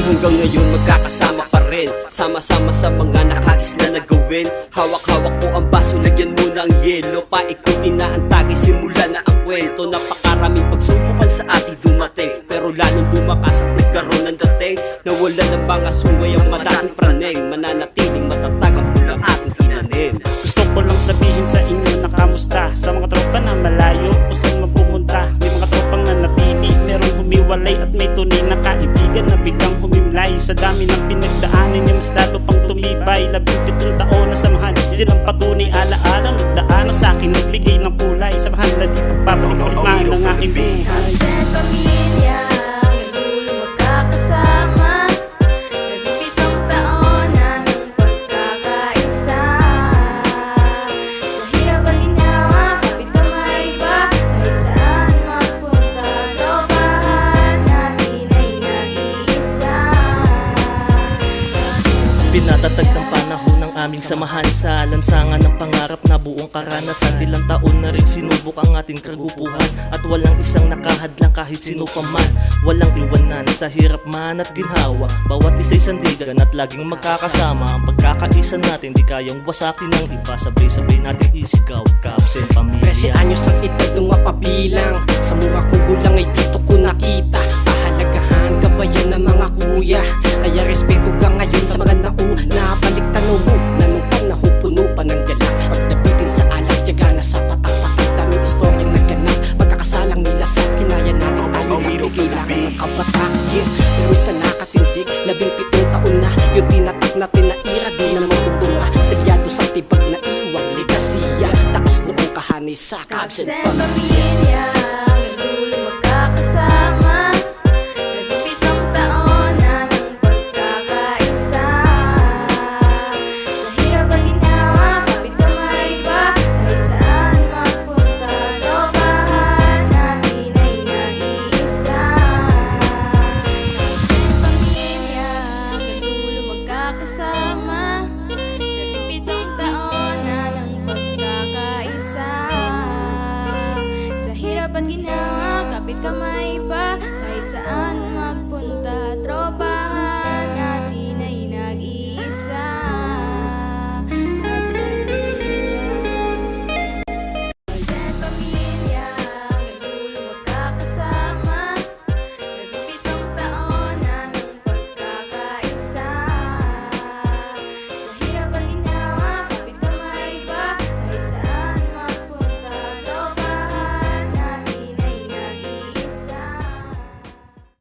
Hanggang ngayon magkakasama pa rin, sama-sama sa mga nakais na nagawin. Hawak-hawak ko ang baso, lagyan muna ang yelo. Paikutin na ang tagay, simula na ang kwento. Napakaraming pagsubukan sa ating dumating, pero lalong lumakas at nagkaroon ng dating. Nawala ng mga sungay ang mga dating praneng, mananatiling matatag ang pulang ating tinanim. Gusto ko lang sabihin sa inyo na kamusta sa mga tropa na malayo kung saan man pumunta. May mga tropang nanatili, merong humiwalay at may tunay na kaibigan na biglang humimlay. Sa dami ng pinagdaanan niya mas lalo pang tumibay. 17 taon na samahan, yan ang patunay alaala. Nagdaan sa akin, nagbigay ng kulay. Samahan na di pagbabalik ang iman ng aking buhay. Sa pamilya, nagdulo magkakasama. 17 taon na ng pagkakaisa. Sa hirap at ginawa, kapit kamay pa. Kahit saan magpunta, tropahan natin ay nag-iisa. Pinatatag ng panahon ng aming samahan sa lansangan ng pangarap na buong karanasan. Ilang taon na rin sinubok ang ating kagupuhan at walang isang nakahadlang kahit sino pa man. Walang iwanan sa hirap man at ginhawa, bawat isa'y sandigan at laging magkakasama. Ang pagkakaisa natin di kayang wasakin ng iba, sabay-sabay natin isigaw, Cubs and Pamilya. 13 anyos ang edad nung mapabilang, sa mukha kong gulang ay dito ko nakita. Pahalagahan gabayan ng mga kuya, kaya respeto ka ngayon sa mga nauna. Balik tanong mo, nanungpang nahupuno pa ng galak. Pagdabitin sa alak, yaga na sa patak-patak. Daming istoryang nagganap, pagkakasalang nilasap. Kinaya natin tayo lang ay kailangan ng kabataan. Pero is na nakatindig, 17 taon na yung tinatak natin na ira. Di na mabubunga, salyado sa tibag na iwang legasiya. Takas noong kahani sa Cubs and Pamilya.